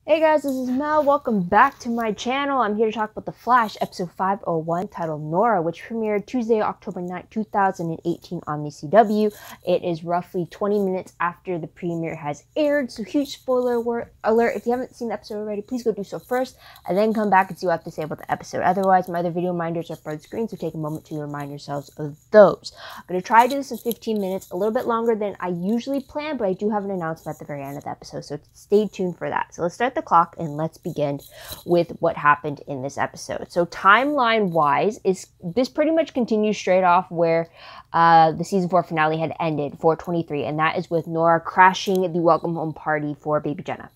Hey guys, this is Mel. Welcome back to my channel. I'm here to talk about The Flash, episode 501, titled Nora, which premiered Tuesday, October 9th, 2018 on the CW. It is roughly 20 minutes after the premiere has aired, so huge spoiler alert. If you haven't seen the episode already, please go do so first, and then come back and see what I have to say about the episode. Otherwise, my other video reminders are up on the screen, so take a moment to remind yourselves of those. I'm going to try to do this in 15 minutes, a little bit longer than I usually plan, but I do have an announcement at the very end of the episode, so stay tuned for that. So let's start the clock and let's begin with what happened in this episode. So timeline wise, this pretty much continues straight off where the season 4 finale had ended, 423, and that is with Nora crashing the welcome home party for baby Jenna.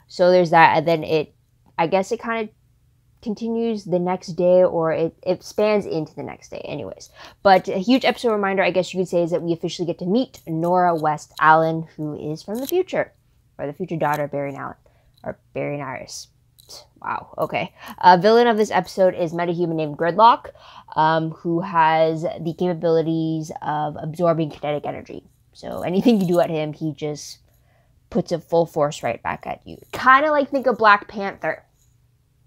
So there's that, and then I guess it kind of continues the next day, or it spans into the next day anyways. But a huge episode reminder, I guess you could say, is that we officially get to meet Nora West Allen, who is from the future, or the future daughter of Barry and Allen, or Barry and Iris. Wow, okay. Villain of this episode is metahuman named Gridlock, who has the capabilities of absorbing kinetic energy. So anything you do at him, he just puts it full force right back at you. Kind of like, think of Black Panther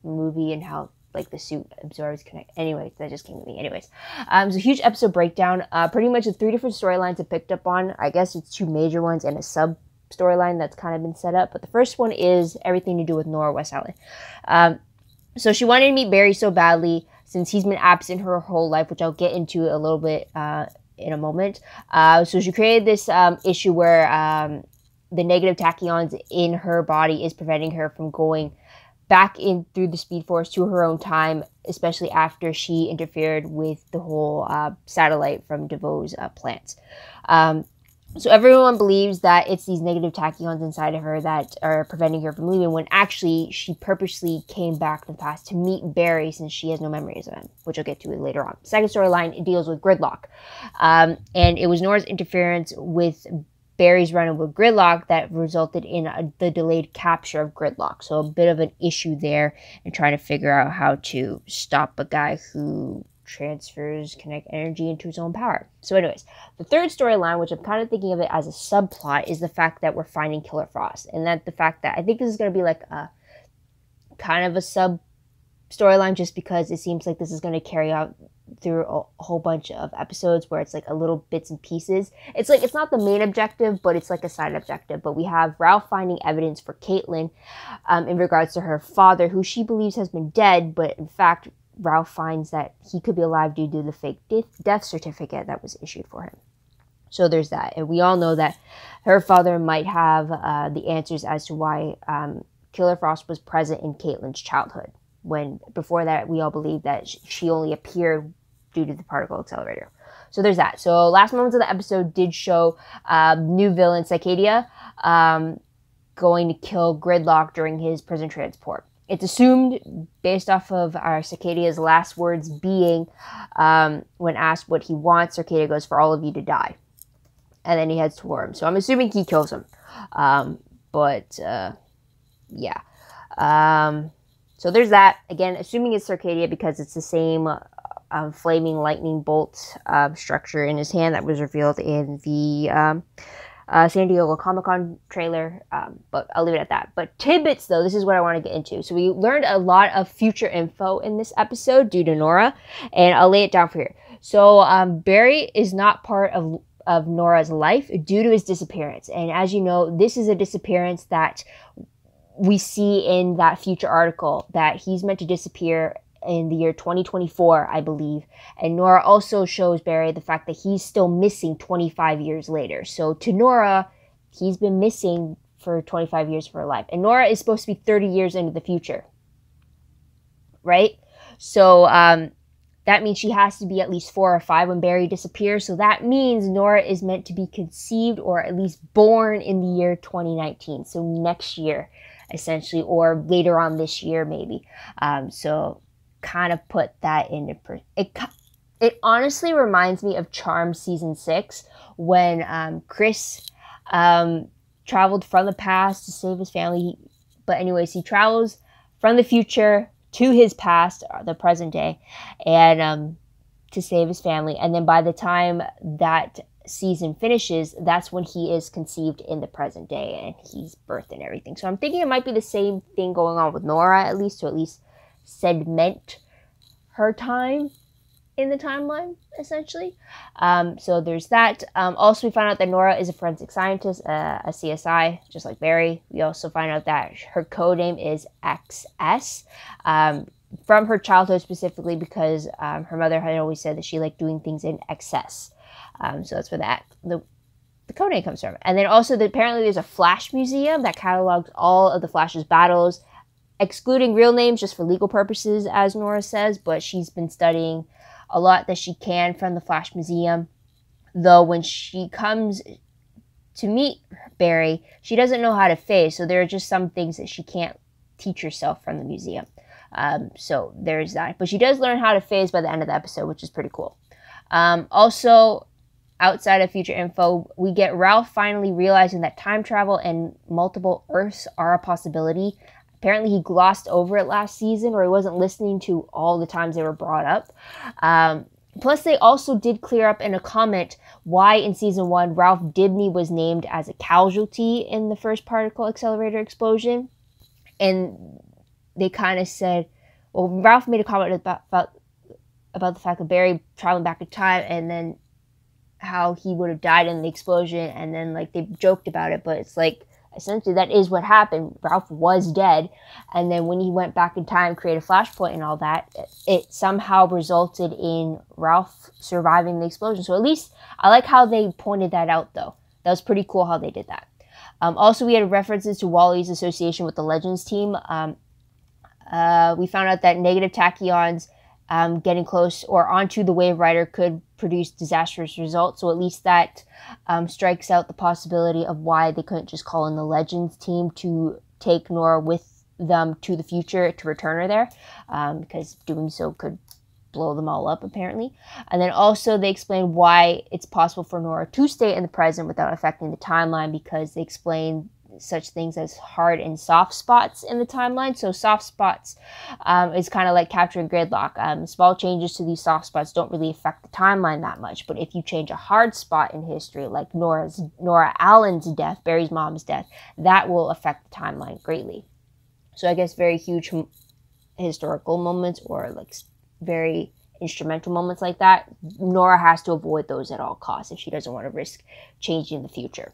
movie and how like the suit absorbs connect. Anyways, that just came to me. Anyways, so huge episode breakdown. Pretty much the 3 different storylines I picked up on. I guess it's 2 major ones and a sub storyline that's kind of been set up. But the first one is everything to do with Nora West Allen. So she wanted to meet Barry so badly since he's been absent her whole life, which I'll get into a little bit in a moment. So she created this issue where the negative tachyons in her body is preventing her from going back in through the Speed Force to her own time, especially after she interfered with the whole satellite from DeVoe's plants. So everyone believes that it's these negative tachyons inside of her that are preventing her from leaving, when actually she purposely came back to the past to meet Barry since she has no memories of him, which I'll get to later on. Second storyline, it deals with Gridlock. And it was Nora's interference with Barry's run with Gridlock that resulted in the delayed capture of Gridlock. So a bit of an issue there and trying to figure out how to stop a guy who transfers kinetic energy into his own power. So anyways, the third storyline, which I'm kind of thinking of it as a subplot, is the fact that we're finding Killer Frost. And that the fact that I think this is going to be like a kind of a sub storyline, just because it seems like this is going to carry out through a whole bunch of episodes where it's like a little bits and pieces. It's like, it's not the main objective, but it's like a side objective. But we have Ralph finding evidence for Caitlin in regards to her father, who she believes has been dead, but in fact Ralph finds that he could be alive due to the fake death certificate that was issued for him. So there's that. And we all know that her father might have the answers as to why Killer Frost was present in Caitlin's childhood, when before that we all believed that she only appeared due to the particle accelerator. So there's that. So last moments of the episode did show new villain Cicadia going to kill Gridlock during his prison transport. It's assumed, based off of our Cicadia's last words being, when asked what he wants, Cicadia goes, "For all of you to die." And then he heads toward him. So I'm assuming he kills him. Yeah. So there's that. Again, assuming it's Cicadia because it's the same flaming lightning bolt structure in his hand that was revealed in the San Diego Comic-Con trailer, but I'll leave it at that. But tidbits, though, this is what I want to get into. So we learned a lot of future info in this episode due to Nora, and I'll lay it down for here. So Barry is not part of Nora's life due to his disappearance. And as you know, this is a disappearance that we see in that future article, that he's meant to disappear in the year 2024, I believe. And Nora also shows Barry the fact that he's still missing 25 years later. So to Nora, he's been missing for 25 years of her life. And Nora is supposed to be 30 years into the future, right? So that means she has to be at least 4 or 5 when Barry disappears. So that means Nora is meant to be conceived or at least born in the year 2019. So next year, essentially, or later on this year, maybe. So kind of put that into it honestly reminds me of Charmed season 6, when Chris traveled from the past to save his family. But anyways, he travels from the future to his past, the present day, and to save his family. And then by the time that season finishes, that's when he is conceived in the present day and he's birthed and everything. So I'm thinking it might be the same thing going on with Nora, at least, to at least segment her time in the timeline, essentially. So there's that. Also, we find out that Nora is a forensic scientist, a CSI, just like Barry. We also find out that her code name is XS, from her childhood specifically, because her mother had always said that she liked doing things in excess. So that's where the code name comes from. And then also, apparently there's a Flash museum that catalogs all of the Flash's battles, excluding real names just for legal purposes, as Nora says, but she's been studying a lot that she can from the Flash Museum. Though when she comes to meet Barry, she doesn't know how to phase, so there are just some things that she can't teach herself from the museum. So there's that. But she does learn how to phase by the end of the episode, which is pretty cool. Also, outside of future info, we get Ralph finally realizing that time travel and multiple Earths are a possibility. Apparently he glossed over it last season, or he wasn't listening to all the times they were brought up. Plus, they also did clear up in a comment why in season 1 Ralph Dibny was named as a casualty in the first particle accelerator explosion. And they kind of said, well, Ralph made a comment about the fact that Barry traveling back in time and then how he would have died in the explosion. And then, like, they joked about it, but it's like, essentially, that is what happened. Ralph was dead, and then when he went back in time, created a flashpoint and all that, it somehow resulted in Ralph surviving the explosion. So at least, I like how they pointed that out, though. That was pretty cool how they did that. Also, we had references to Wally's association with the Legends team. We found out that negative tachyons getting close or onto the Wave Rider could produce disastrous results. So at least that strikes out the possibility of why they couldn't just call in the Legends team to take Nora with them to the future to return her there, because doing so could blow them all up, apparently. And then also they explain why it's possible for Nora to stay in the present without affecting the timeline, because they explain such things as hard and soft spots in the timeline. So soft spots is kind of like capturing gridlock. Small changes to these soft spots don't really affect the timeline that much, but if you change a hard spot in history, like Nora Allen's death, Barry's mom's death, that will affect the timeline greatly. So I guess very huge historical moments, or like very instrumental moments like that, Nora has to avoid those at all costs if she doesn't want to risk changing the future.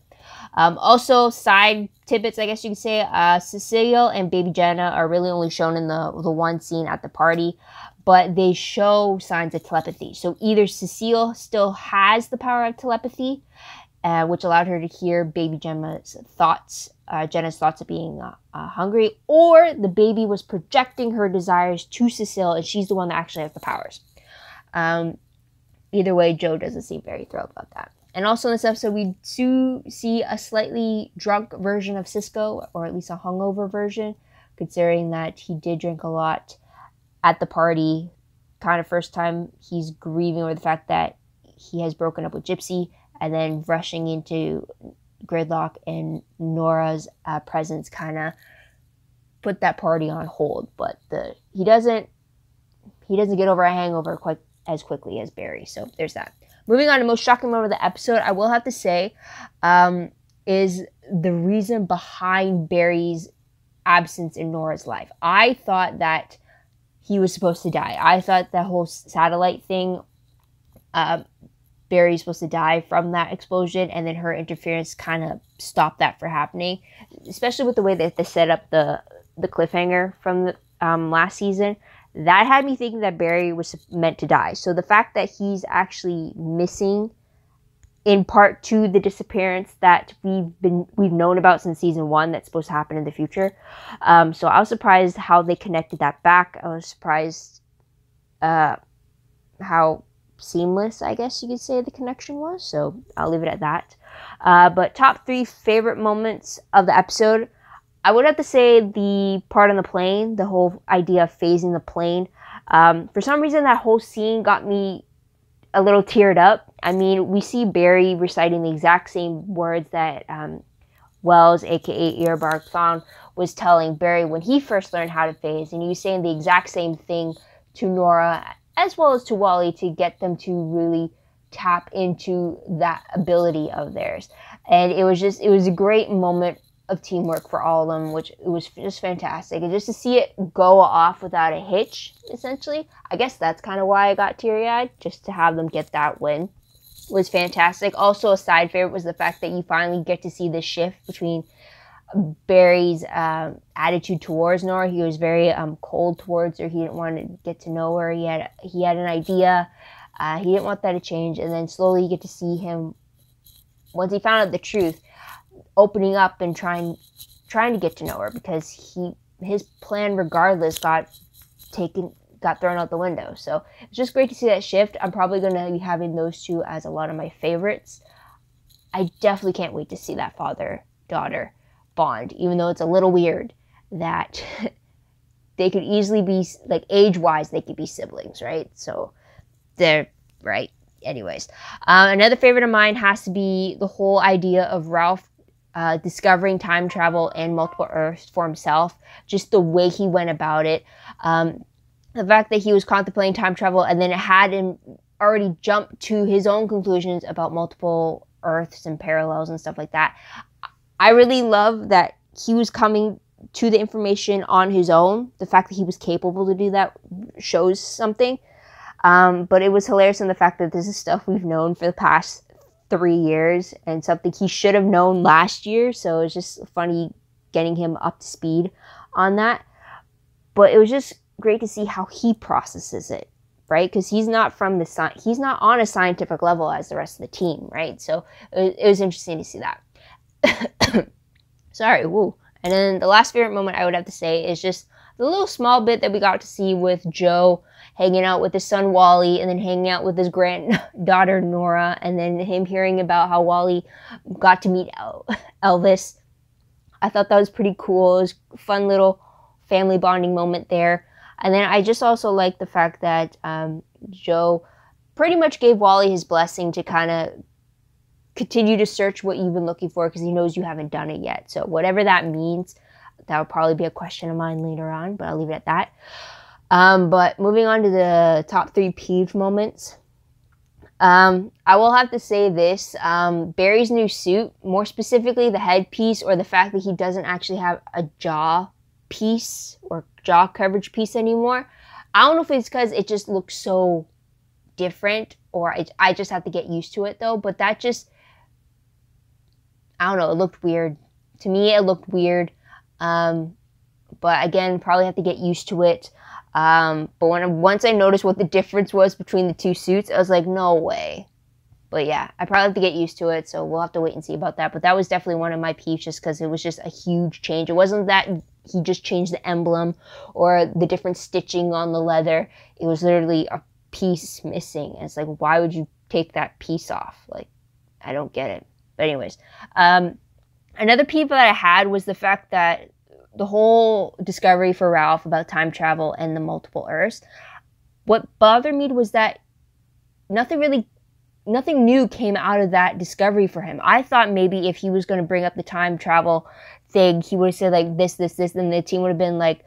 Also, side tidbits, I guess you could say, Cecile and baby Jenna are really only shown in the one scene at the party, but they show signs of telepathy. So either Cecile still has the power of telepathy, which allowed her to hear baby Jenna's thoughts of being hungry, or the baby was projecting her desires to Cecile, and she's the one that actually has the powers. Either way, Joe doesn't seem very thrilled about that. And also in this episode, we do see a slightly drunk version of Cisco, or at least a hungover version, considering that he did drink a lot at the party. Kind of first time he's grieving over the fact that he has broken up with Gypsy, and then rushing into gridlock, and Nora's presence kind of put that party on hold. But he doesn't get over a hangover quite as quickly as Barry. So there's that. Moving on to most shocking moment of the episode, I will have to say, is the reason behind Barry's absence in Nora's life. I thought that he was supposed to die. I thought that whole satellite thing, Barry's supposed to die from that explosion, and then her interference kind of stopped that from happening, especially with the way that they set up the cliffhanger from the last season. That had me thinking that Barry was meant to die. So the fact that he's actually missing, in part to the disappearance that we've known about since season 1, that's supposed to happen in the future. So I was surprised how they connected that back. I was surprised how seamless, I guess you could say, the connection was. So I'll leave it at that. But top 3 favorite moments of the episode, I would have to say the part on the plane, the whole idea of phasing the plane. For some reason, that whole scene got me a little teared up. I mean, we see Barry reciting the exact same words that Wells, aka Earbark Clown, was telling Barry when he first learned how to phase, and he was saying the exact same thing to Nora as well as to Wally to get them to really tap into that ability of theirs. And it was a great moment of teamwork for all of them, which it was just fantastic. And just to see it go off without a hitch, essentially, I guess that's kind of why I got teary-eyed, just to have them get that win was fantastic. Also, a side favorite was the fact that you finally get to see the shift between Barry's attitude towards Nora. He was very cold towards her. He didn't want to get to know her. He had an idea. He didn't want that to change. And then slowly you get to see him, once he found out the truth, opening up and trying to get to know her, because his plan regardless got thrown out the window. So it's just great to see that shift. I'm probably going to be having those two as a lot of my favorites. I definitely can't wait to see that father-daughter bond, even though it's a little weird that they could easily be, like, age-wise, they could be siblings, right? So they're, right? Anyways, another favorite of mine has to be the whole idea of Ralph discovering time travel and multiple Earths for himself. Just the way he went about it. The fact that he was contemplating time travel and then it had him already jump to his own conclusions about multiple Earths and parallels and stuff like that. I really love that he was coming to the information on his own. The fact that he was capable to do that shows something. But it was hilarious in the fact that this is stuff we've known for the past 3 years and something he should have known last year. So it's just funny getting him up to speed on that. But it was just great to see how he processes it, right? Because he's not he's not on a scientific level as the rest of the team, right? So it was interesting to see that. Sorry, woo. And then the last favorite moment I would have to say is just the little small bit that we got to see with Joe hanging out with his son Wally, and then hanging out with his granddaughter Nora, and then him hearing about how Wally got to meet Elvis. I thought that was pretty cool. It was a fun little family bonding moment there. And then I just also like the fact that Joe pretty much gave Wally his blessing to kind of continue to search what you've been looking for, because he knows you haven't done it yet. So whatever that means, that will probably be a question of mine later on, but I'll leave it at that. But moving on to the top 3 peeved moments. I will have to say this, Barry's new suit, more specifically the headpiece, or the fact that he doesn't actually have a jaw piece or jaw coverage piece anymore. I don't know if it's because it just looks so different, or I just have to get used to it though, but that just, I don't know, it looked weird. To me, it looked weird. But again, probably have to get used to it. But once I noticed what the difference was between the two suits, I was like, no way. But yeah, I probably have to get used to it, so we'll have to wait and see about that. But that was definitely one of my peeves, just because it was just a huge change. It wasn't that he just changed the emblem or the different stitching on the leather. It was literally a piece missing. And it's like, why would you take that piece off? Like, I don't get it. But anyways, another peeve that I had was the fact that the whole discovery for Ralph about time travel and the multiple Earths, what bothered me was that nothing new came out of that discovery for him. I thought maybe if he was going to bring up the time travel thing, he would have said like this, and the team would have been like,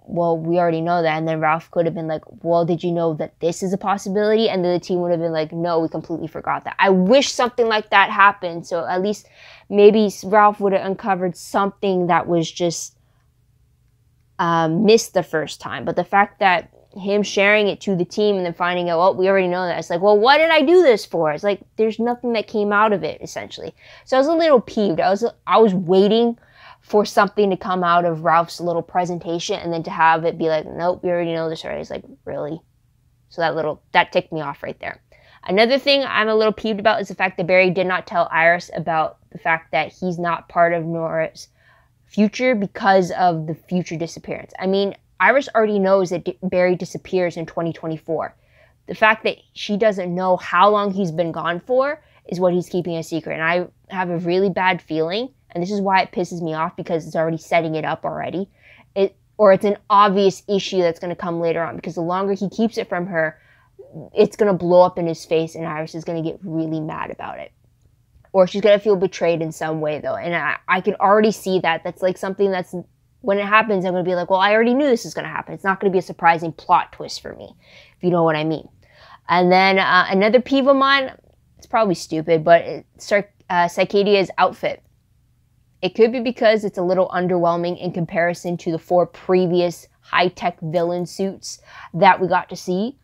well, we already know that. And then Ralph could have been like, well, did you know that this is a possibility? And then the team would have been like, no, we completely forgot that. I wish something like that happened. So at least maybe Ralph would have uncovered something that was just missed the first time. But the fact that him sharing it to the team and then finding out, oh, we already know that. It's like, well, what did I do this for? It's like, there's nothing that came out of it, essentially. So I was a little peeved. I was waiting for something to come out of Ralph's little presentation, and then to have it be like, nope, we already know this already. It's like, really? So that ticked me off right there. Another thing I'm a little peeved about is the fact that Barry did not tell Iris about the fact that he's not part of Nora's future because of the future disappearance. I mean, Iris already knows that Barry disappears in 2024. The fact that she doesn't know how long he's been gone for is what he's keeping a secret. And I have a really bad feeling, and this is why it pisses me off, because it's already setting it up already. Or it's an obvious issue that's going to come later on, because the longer he keeps it from her, it's going to blow up in his face, and Iris is going to get really mad about it. Or she's going to feel betrayed in some way, though. And I can already see that. That's like something that's, when it happens, I'm going to be like, well, I already knew this was going to happen. It's not going to be a surprising plot twist for me, if you know what I mean. And then another peeve of mine, it's probably stupid, but it's Cicadia's outfit. It could be because it's a little underwhelming in comparison to the 4 previous high-tech villain suits that we got to see.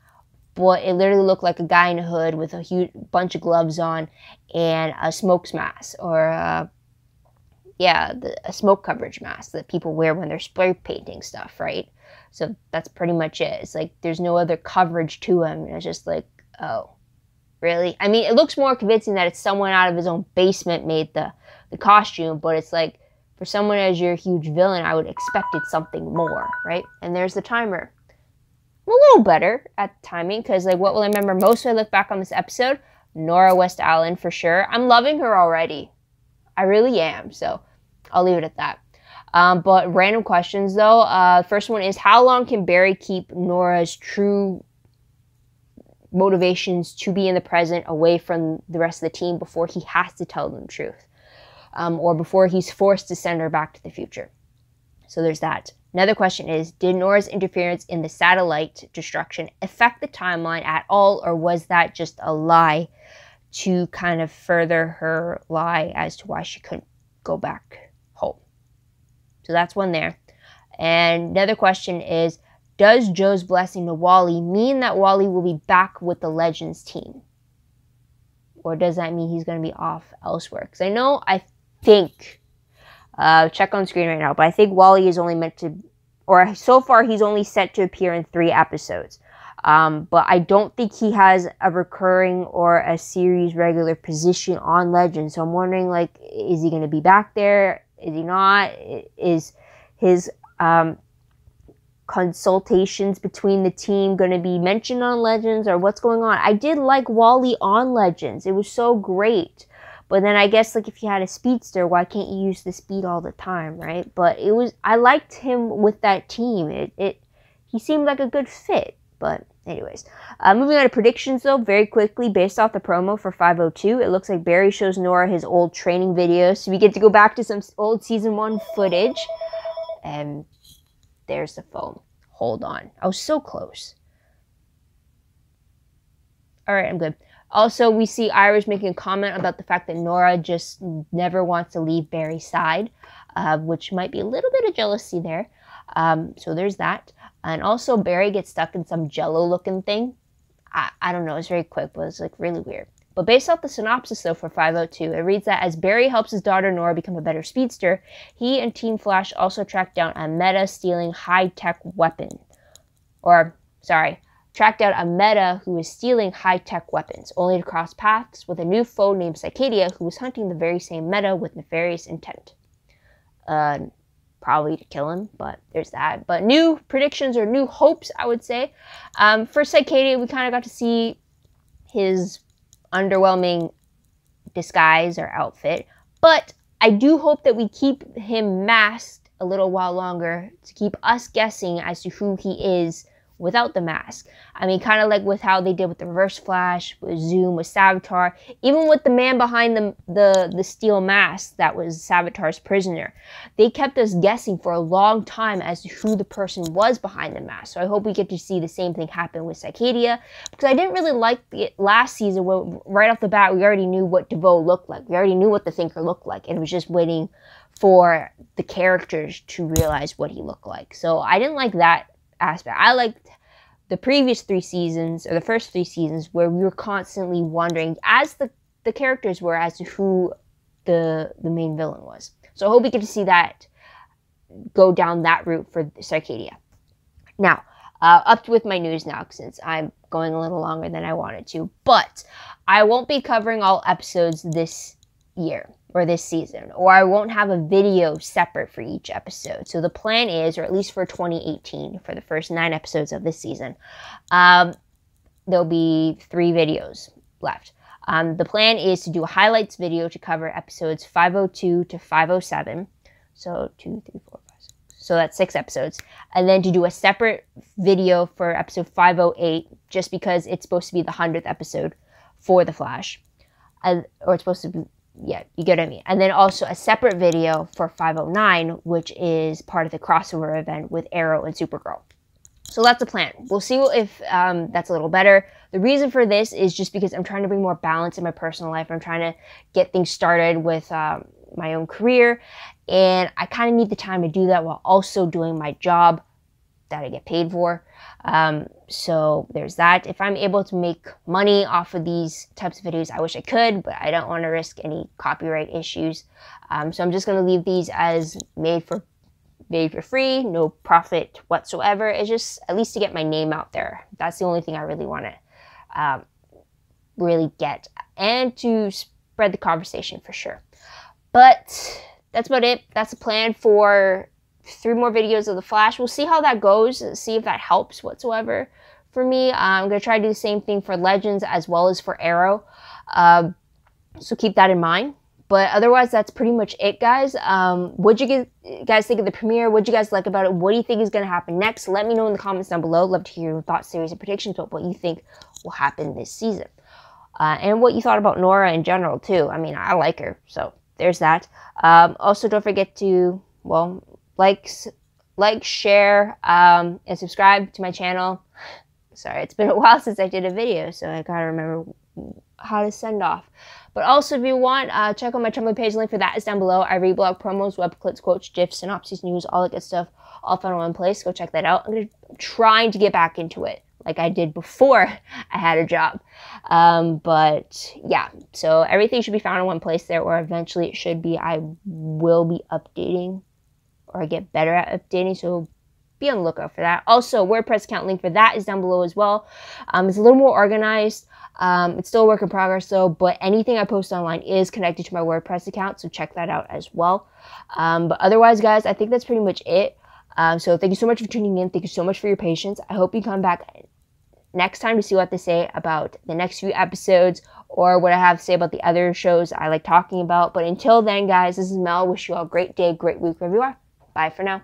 But it literally looked like a guy in a hood with a huge bunch of gloves on and a smoke mask, or a smoke coverage mask that people wear when they're spray painting stuff, right? So that's pretty much it. It's like there's no other coverage to him. It's just like, oh, really? I mean, it looks more convincing that it's someone out of his own basement made the costume, but it's like, for someone as your huge villain, I would expected something more, right? And there's the timer. I'm a little better at timing, because like, what will I remember most when I look back on this episode? Nora West Allen, for sure. I'm loving her already. I really am, so I'll leave it at that. But random questions, though. First one is, how long can Barry keep Nora's true motivations to be in the present away from the rest of the team before he has to tell them the truth? Or before he's forced to send her back to the future? So there's that. Another question is, did Nora's interference in the satellite destruction affect the timeline at all, or was that just a lie to kind of further her lie as to why she couldn't go back home? So that's one there. And another question is, does Joe's blessing to Wally mean that Wally will be back with the Legends team? Or does that mean he's going to be off elsewhere? Because I think, check on screen right now, but I think Wally is only meant to, or so far he's only set to appear in 3 episodes. But I don't think he has a recurring or a series regular position on Legends. So I'm wondering, like, is he going to be back there? Is he not? Is his consultations between the team going to be mentioned on Legends, or what's going on? I did like Wally on Legends. It was so great. But then I guess, like, if you had a speedster, why can't you use the speed all the time, right? But I liked him with that team. He seemed like a good fit. But anyways, moving on to predictions, though, very quickly, based off the promo for 502, it looks like Barry shows Nora his old training videos. So we get to go back to some old season 1 footage. And there's the phone. Hold on. I was so close. All right, I'm good. Also, we see Irish making a comment about the fact that Nora just never wants to leave Barry's side, which might be a little bit of jealousy there. So there's that. And also, Barry gets stuck in some jello-looking thing. I don't know. It's very quick, but it's like really weird. But based off the synopsis, though, for 502, it reads that as Barry helps his daughter Nora become a better speedster, he and Team Flash also track down a meta-stealing high-tech weapon. Track down a meta who is stealing high-tech weapons, only to cross paths with a new foe named Cicadia, who was hunting the very same meta with nefarious intent. Probably to kill him, but there's that. But new predictions, or new hopes, I would say. For Cicadia, we kind of got to see his underwhelming disguise or outfit, but I do hope that we keep him masked a little while longer to keep us guessing as to who he is without the mask. I mean, kind of like with how they did with the Reverse Flash, with Zoom, with Savitar, even with the man behind the steel mask that was Savitar's prisoner. They kept us guessing for a long time as to who the person was behind the mask. So I hope we get to see the same thing happen with Cicadia, because I didn't really like it last season where right off the bat we already knew what DeVoe looked like. We already knew what the Thinker looked like, and it was just waiting for the characters to realize what he looked like. So I didn't like that aspect. I liked the previous 3 seasons, or the first 3 seasons, where we were constantly wondering, as the characters were, as to who the main villain was. So I hope we get to see that go down that route for Cicadia. Now, up with my news now, since I'm going a little longer than I wanted to. But I won't be covering all episodes this year, or this season, or I won't have a video separate for each episode. So the plan is, or at least for 2018, for the first 9 episodes of this season, there'll be 3 videos left. The plan is to do a highlights video to cover episodes 502 to 507. So 2, 3, 4, 5, 6. So that's 6 episodes. And then to do a separate video for episode 508, just because it's supposed to be the 100th episode for The Flash. Or it's supposed to be, yeah, you get what I mean. And then also a separate video for 509, which is part of the crossover event with Arrow and Supergirl. So that's the plan. We'll see if that's a little better. The reason for this is just because I'm trying to bring more balance in my personal life. I'm trying to get things started with my own career, and I kind of need the time to do that while also doing my job that I get paid for. So there's that. If I'm able to make money off of these types of videos, I wish I could, but I don't want to risk any copyright issues. So I'm just going to leave these as made for free, no profit whatsoever. It's just at least to get my name out there. That's the only thing I really want to really get, and to spread the conversation for sure. But that's about it. That's the plan for 3 more videos of The Flash. We'll see how that goes, see if that helps whatsoever for me. I'm going to try to do the same thing for Legends as well as for Arrow. So keep that in mind. But otherwise, that's pretty much it, guys. What'd you guys think of the premiere? What'd you guys like about it? What do you think is going to happen next? Let me know in the comments down below. Love to hear your thoughts, theories, and predictions about what you think will happen this season. And what you thought about Nora in general, too. I mean, I like her, so there's that. Also, don't forget to, well, like, share, and subscribe to my channel. Sorry, it's been a while since I did a video, so I gotta remember how to send off. But also, if you want, check out my Tumblr page. Link for that is down below. I read blog promos, web clips, quotes, gifs, synopses, news, all that good stuff, all found in one place. Go check that out. I'm trying to get back into it like I did before I had a job. But yeah, so everything should be found in one place there, or eventually it should be. I will be updating, or get better at updating, so be on the lookout for that. Also, WordPress account, link for that is down below as well. It's a little more organized. It's still a work in progress though, but anything I post online is connected to my WordPress account, so check that out as well. But otherwise, guys, I think that's pretty much it. So thank you so much for tuning in. Thank you so much for your patience. I hope you come back next time to see what they say about the next few episodes, or what I have to say about the other shows I like talking about. But until then, guys, this is Mel. Wish you all a great day, great week wherever you are. Bye for now.